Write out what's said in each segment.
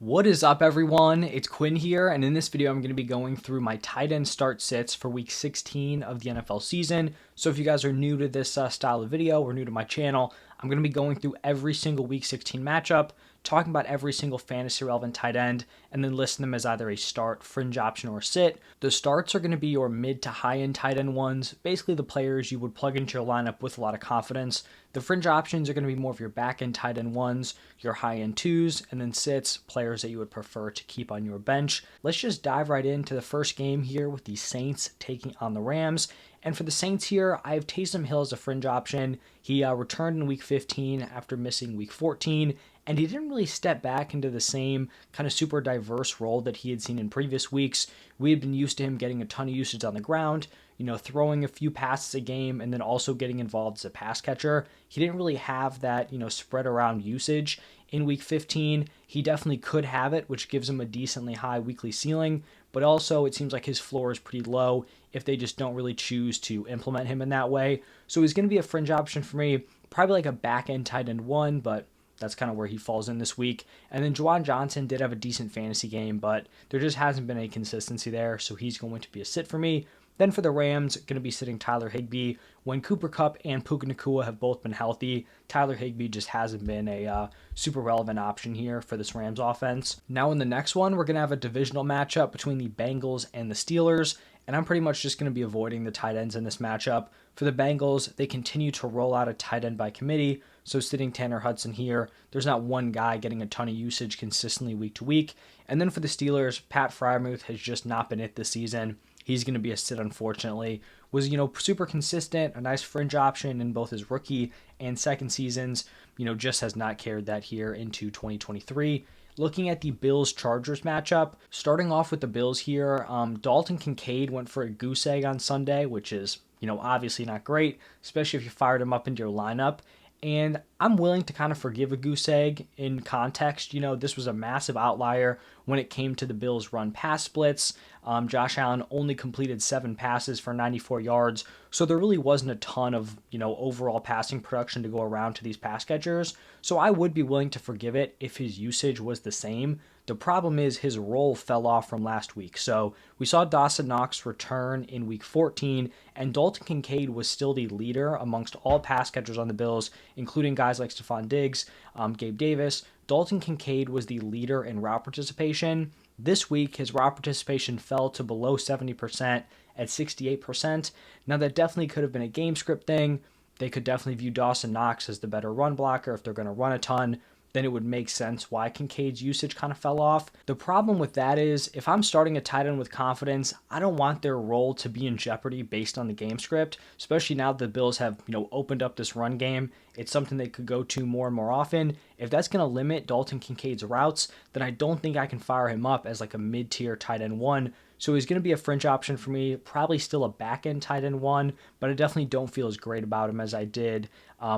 What is up, everyone? It's Quinn here, and in this video, I'm going to be going through my tight end start sits for week 16 of the NFL season. So if you guys are new to this style of video or new to my channel, I'm going to be going through every single week 16 matchup, talking about every single fantasy relevant tight end, and then listing them as either a start, fringe option, or sit. The starts are going to be your mid to high end tight end ones, basically the players you would plug into your lineup with a lot of confidence. The fringe options are going to be more of your back end tight end ones, your high end twos, and then sits, players that you would prefer to keep on your bench. Let's just dive right into the first game here with the Saints taking on the Rams. And for the Saints here, I have Taysom Hill as a fringe option. He returned in week 15 after missing week 14, and he didn't really step back into the same kind of super diverse role that he had seen in previous weeks. We had been used to him getting a ton of usage on the ground, throwing a few passes a game, and then also getting involved as a pass catcher. He didn't really have that, spread around usage in week 15. He definitely could have it, which gives him a decently high weekly ceiling, but also it seems like his floor is pretty low if they just don't really choose to implement him in that way. So he's going to be a fringe option for me, probably like a back end tight end one, but that's kind of where he falls in this week. And then Juwan Johnson did have a decent fantasy game, but there just hasn't been any consistency there, so he's going to be a sit for me. Then for the Rams, going to be sitting Tyler Higbee. When Cooper Kupp and Puka Nacua have both been healthy, Tyler Higbee just hasn't been a super relevant option here for this Rams offense. Now in the next one, we're going to have a divisional matchup between the Bengals and the Steelers, and I'm pretty much just going to be avoiding the tight ends in this matchup. For the Bengals, they continue to roll out a tight end by committee, so sitting Tanner Hudson here, there's not one guy getting a ton of usage consistently week to week. And then for the Steelers, Pat Freiermuth has just not been it this season. He's going to be a sit, unfortunately. Was, super consistent, a nice fringe option in both his rookie and second seasons, just has not carried that here into 2023. Looking at the Bills-Chargers matchup, starting off with the Bills here, Dalton Kincaid went for a goose egg on Sunday, which is, obviously not great, especially if you fired him up into your lineup. And I'm willing to kind of forgive a goose egg in context. This was a massive outlier when it came to the Bills' run-pass splits. Josh Allen only completed 7 passes for 94 yards, so there really wasn't a ton of, overall passing production to go around to these pass catchers. So I would be willing to forgive it if his usage was the same. The problem is his role fell off from last week. So we saw Dawson Knox return in week 14, and Dalton Kincaid was still the leader amongst all pass catchers on the Bills, including guys like Stephon Diggs, Gabe Davis. Dalton Kincaid was the leader in route participation. This week, his route participation fell to below 70% at 68%. Now, that definitely could have been a game script thing. They could definitely view Dawson Knox as the better run blocker if they're going to run a ton. Then it would make sense why Kincaid's usage kind of fell off. The problem with that is if I'm starting a tight end with confidence, I don't want their role to be in jeopardy based on the game script, especially now that the Bills have, opened up this run game. It's something they could go to more and more often. If that's going to limit Dalton Kincaid's routes, then I don't think I can fire him up as like a mid-tier tight end one. So he's going to be a fringe option for me, probably still a back-end tight end one, but I definitely don't feel as great about him as I did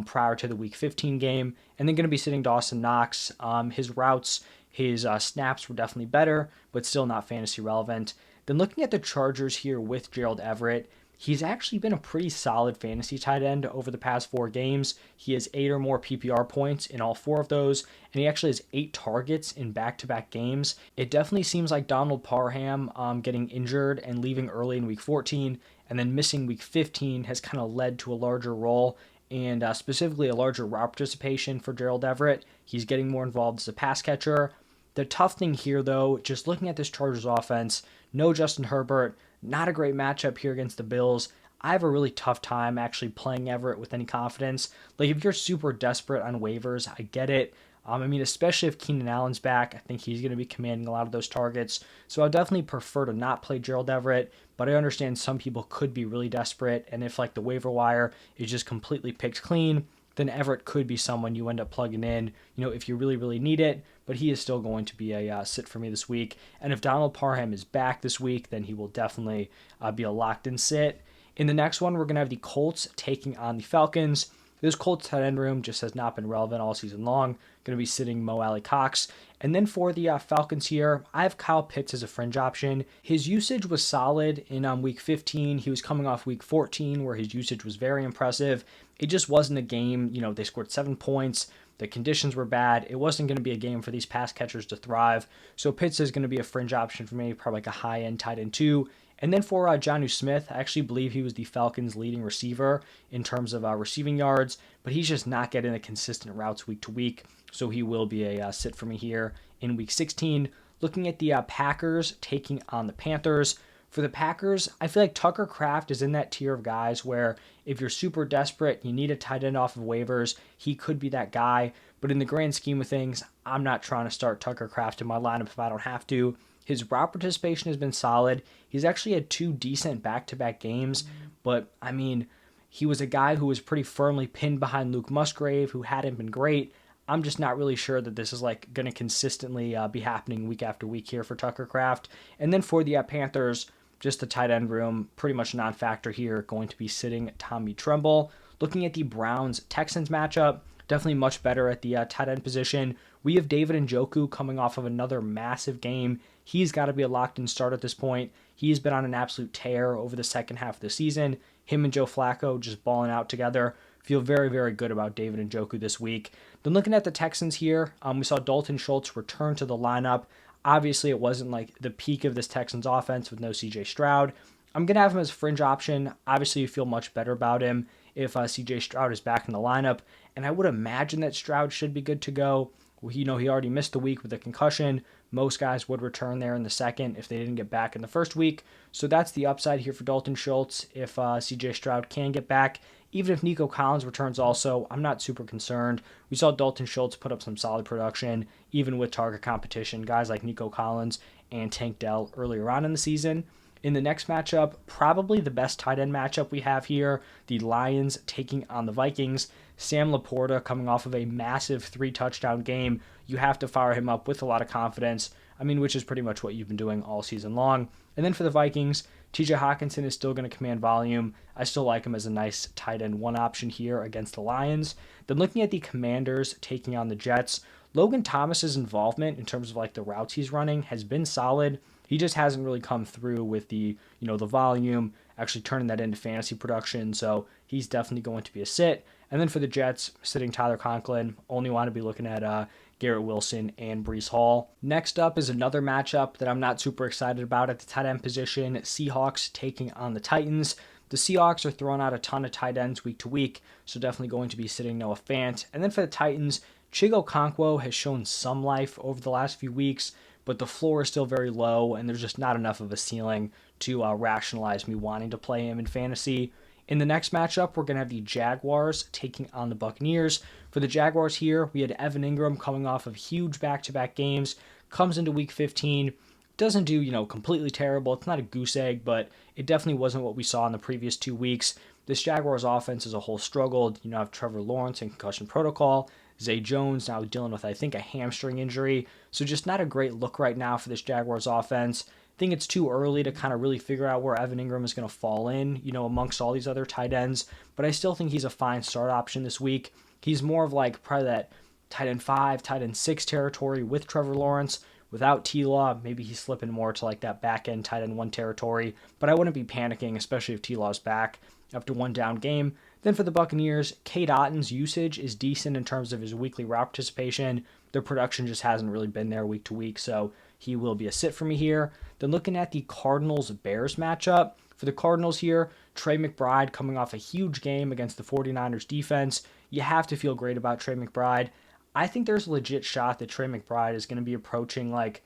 prior to the Week 15 game. And then going to be sitting Dawson Knox. His routes, his snaps were definitely better, but still not fantasy relevant. Then looking at the Chargers here with Gerald Everett, he's actually been a pretty solid fantasy tight end over the past 4 games. He has 8 or more PPR points in all 4 of those, and he actually has 8 targets in back-to-back games. It definitely seems like Donald Parham getting injured and leaving early in week 14 and then missing week 15 has kind of led to a larger role and specifically a larger route participation for Gerald Everett. He's getting more involved as a pass catcher. The tough thing here, though, just looking at this Chargers offense, no Justin Herbert, not a great matchup here against the Bills. I have a really tough time actually playing Everett with any confidence. Like, if you're super desperate on waivers, I get it. Especially if Keenan Allen's back, I think he's going to be commanding a lot of those targets. So I definitely prefer to not play Gerald Everett, but I understand some people could be really desperate. And if like the waiver wire is just completely picked clean, then Everett could be someone you end up plugging in, if you really, really need it. But he is still going to be a sit for me this week. And if Donald Parham is back this week, then he will definitely be a locked-in sit. In the next one, we're going to have the Colts taking on the Falcons. This Colts tight end room just has not been relevant all season long. Going to be sitting Mo Alley-Cox. And then for the Falcons here, I have Kyle Pitts as a fringe option. His usage was solid in week 15. He was coming off week 14 where his usage was very impressive. It just wasn't a game. They scored 7 points. The conditions were bad. It wasn't going to be a game for these pass catchers to thrive. So Pitts is going to be a fringe option for me, probably like a high-end tight end 2. And then for Jonnu Smith, I actually believe he was the Falcons' leading receiver in terms of receiving yards, but he's just not getting the consistent routes week to week, so he will be a sit for me here in Week 16. Looking at the Packers taking on the Panthers. For the Packers, I feel like Tucker Kraft is in that tier of guys where if you're super desperate, you need a tight end off of waivers, he could be that guy. But in the grand scheme of things, I'm not trying to start Tucker Kraft in my lineup if I don't have to. His route participation has been solid. He's actually had 2 decent back-to-back games, but I mean, he was a guy who was pretty firmly pinned behind Luke Musgrave, who hadn't been great. I'm just not really sure that this is like going to consistently be happening week after week here for Tucker Kraft. And then for the Panthers, just the tight end room, pretty much non-factor here, going to be sitting Tommy Tremble. Looking at the Browns-Texans matchup, definitely much better at the tight end position. We have David Njoku coming off of another massive game. He's got to be a locked-in start at this point. He's been on an absolute tear over the second half of the season. Him and Joe Flacco just balling out together. Feel very, very good about David Njoku this week. Then looking at the Texans here, we saw Dalton Schultz return to the lineup. Obviously, it wasn't like the peak of this Texans offense with no CJ Stroud. I'm going to have him as a fringe option. Obviously, you feel much better about him if CJ Stroud is back in the lineup. And I would imagine that Stroud should be good to go. He already missed the week with a concussion. Most guys would return there in the second if they didn't get back in the first week. So that's the upside here for Dalton Schultz if CJ Stroud can get back. Even if Nico Collins returns also, I'm not super concerned. We saw Dalton Schultz put up some solid production, even with target competition. Guys like Nico Collins and Tank Dell earlier on in the season. In the next matchup, probably the best tight end matchup we have here, the Lions taking on the Vikings. Sam Laporta coming off of a massive 3-touchdown game. You have to fire him up with a lot of confidence, which is pretty much what you've been doing all season long. And then for the Vikings, TJ Hawkinson is still going to command volume. I still like him as a nice tight end 1 option here against the Lions. Then looking at the Commanders taking on the Jets, Logan Thomas's involvement in terms of like the routes he's running has been solid. He just hasn't really come through with the volume, actually turning that into fantasy production. So he's definitely going to be a sit. And then for the Jets, sitting Tyler Conklin, only want to be looking at Garrett Wilson and Breece Hall. Next up is another matchup that I'm not super excited about at the tight end position. Seahawks taking on the Titans. The Seahawks are throwing out a ton of tight ends week to week, so definitely going to be sitting Noah Fant. And then for the Titans, Chigo Okonkwo has shown some life over the last few weeks, but the floor is still very low, and there's just not enough of a ceiling to rationalize me wanting to play him in fantasy. In the next matchup, we're going to have the Jaguars taking on the Buccaneers. For the Jaguars here, we had Evan Ingram coming off of huge back-to-back games, comes into Week 15, doesn't do, completely terrible. It's not a goose egg, but it definitely wasn't what we saw in the previous 2 weeks. This Jaguars offense as a whole struggled. You have Trevor Lawrence in concussion protocol. Zay Jones now dealing with, I think, a hamstring injury. So just not a great look right now for this Jaguars offense. I think it's too early to kind of really figure out where Evan Ingram is going to fall in, amongst all these other tight ends. But I still think he's a fine start option this week. He's more of like probably that tight end 5, tight end 6 territory with Trevor Lawrence. Without T-Law, maybe he's slipping more to like that back end tight end 1 territory. But I wouldn't be panicking, especially if T-Law's back after 1 down game. Then for the Buccaneers, Cade Otton's usage is decent in terms of his weekly route participation. Their production just hasn't really been there week to week, so he will be a sit for me here. Then looking at the Cardinals Bears matchup, for the Cardinals here, Trey McBride coming off a huge game against the 49ers defense. You have to feel great about Trey McBride. I think there's a legit shot that Trey McBride is going to be approaching like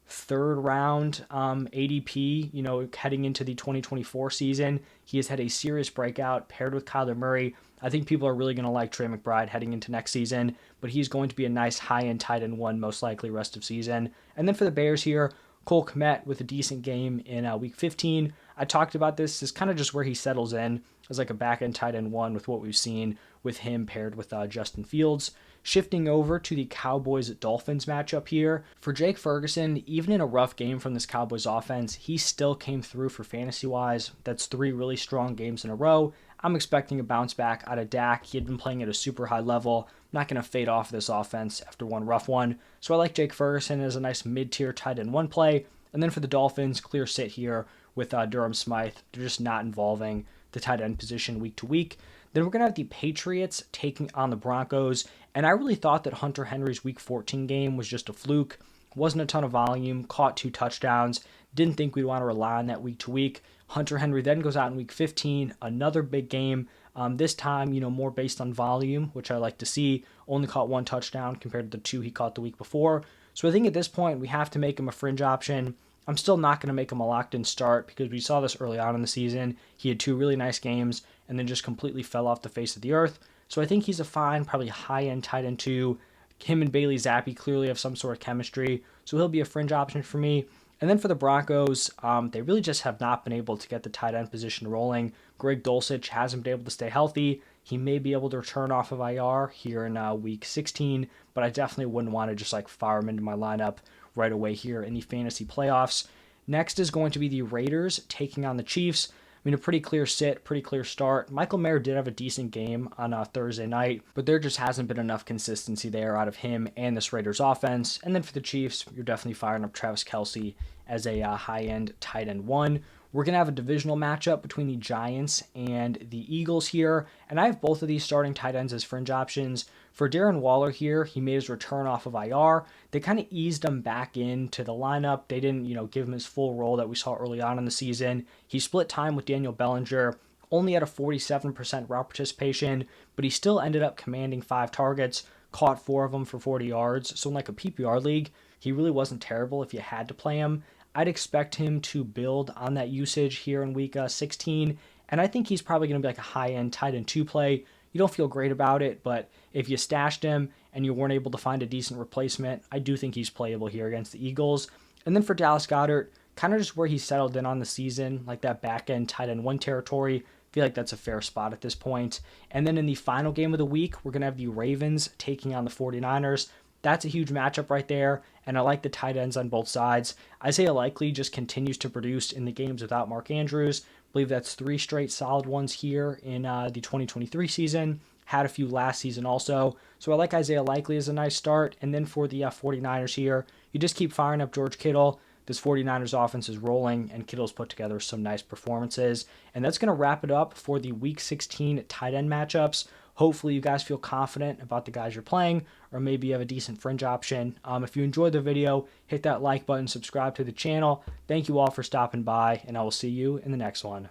3rd round ADP, heading into the 2024 season. He has had a serious breakout paired with Kyler Murray. I think people are really going to like Trey McBride heading into next season, but he's going to be a nice high-end tight end 1 most likely rest of season. And then for the Bears here, Cole Kmet with a decent game in Week 15. I talked about this is kind of just where he settles in as like a back-end tight end 1 with what we've seen with him paired with Justin Fields. Shifting over to the Cowboys Dolphins matchup here. For Jake Ferguson, even in a rough game from this Cowboys offense, he still came through for fantasy-wise. That's 3 really strong games in a row. I'm expecting a bounce back out of Dak. He had been playing at a super high level. I'm not going to fade off this offense after 1 rough one. So I like Jake Ferguson as a nice mid-tier tight end 1 play. And then for the Dolphins, clear sit here with Durham Smythe. They're just not involving the tight end position week to week. Then we're going to have the Patriots taking on the Broncos. And I really thought that Hunter Henry's Week 14 game was just a fluke. Wasn't a ton of volume, caught 2 touchdowns. Didn't think we'd want to rely on that week to week. Hunter Henry then goes out in Week 15, another big game. This time, more based on volume, which I like to see. Only caught 1 touchdown compared to the 2 he caught the week before. So I think at this point, we have to make him a fringe option. I'm still not going to make him a locked-in start because we saw this early on in the season. He had 2 really nice games and then just completely fell off the face of the earth. So I think he's a fine, probably high-end tight end 2. Him and Bailey Zappi clearly have some sort of chemistry, so he'll be a fringe option for me. And then for the Broncos, they really just have not been able to get the tight end position rolling. Greg Dulcich hasn't been able to stay healthy. He may be able to return off of IR here in Week 16, but I definitely wouldn't want to just fire him into my lineup right away here in the fantasy playoffs. Next is going to be the Raiders taking on the Chiefs. A pretty clear sit, pretty clear start. Michael Mayer did have a decent game on Thursday night, but there just hasn't been enough consistency there out of him and this Raiders offense. And then for the Chiefs, you're definitely firing up Travis Kelce as a high-end tight end 1. We're going to have a divisional matchup between the Giants and the Eagles here, and I have both of these starting tight ends as fringe options. For Darren Waller here, he made his return off of IR. They kind of eased him back into the lineup. They didn't, give him his full role that we saw early on in the season. He split time with Daniel Bellinger, only had a 47% route participation, but he still ended up commanding 5 targets, caught 4 of them for 40 yards. So in a PPR league, he really wasn't terrible if you had to play him. I'd expect him to build on that usage here in Week 16, and I think he's probably going to be a high-end tight end 2 play. You don't feel great about it, but if you stashed him and you weren't able to find a decent replacement, I do think he's playable here against the Eagles. And then for Dallas Goedert, kind of just where he settled in on the season, that back-end tight end 1 territory. I feel like that's a fair spot at this point. And then in the final game of the week, we're going to have the Ravens taking on the 49ers. That's a huge matchup right there, and I like the tight ends on both sides. Isaiah Likely just continues to produce in the games without Mark Andrews. I believe that's 3 straight solid ones here in the 2023 season. Had a few last season also. So I like Isaiah Likely as a nice start. And then for the 49ers here, you just keep firing up George Kittle. This 49ers offense is rolling, and Kittle's put together some nice performances. And that's going to wrap it up for the Week 16 tight end matchups. Hopefully you guys feel confident about the guys you're playing, or maybe you have a decent fringe option. If you enjoyed the video, hit that like button, subscribe to the channel. Thank you all for stopping by, and I will see you in the next one.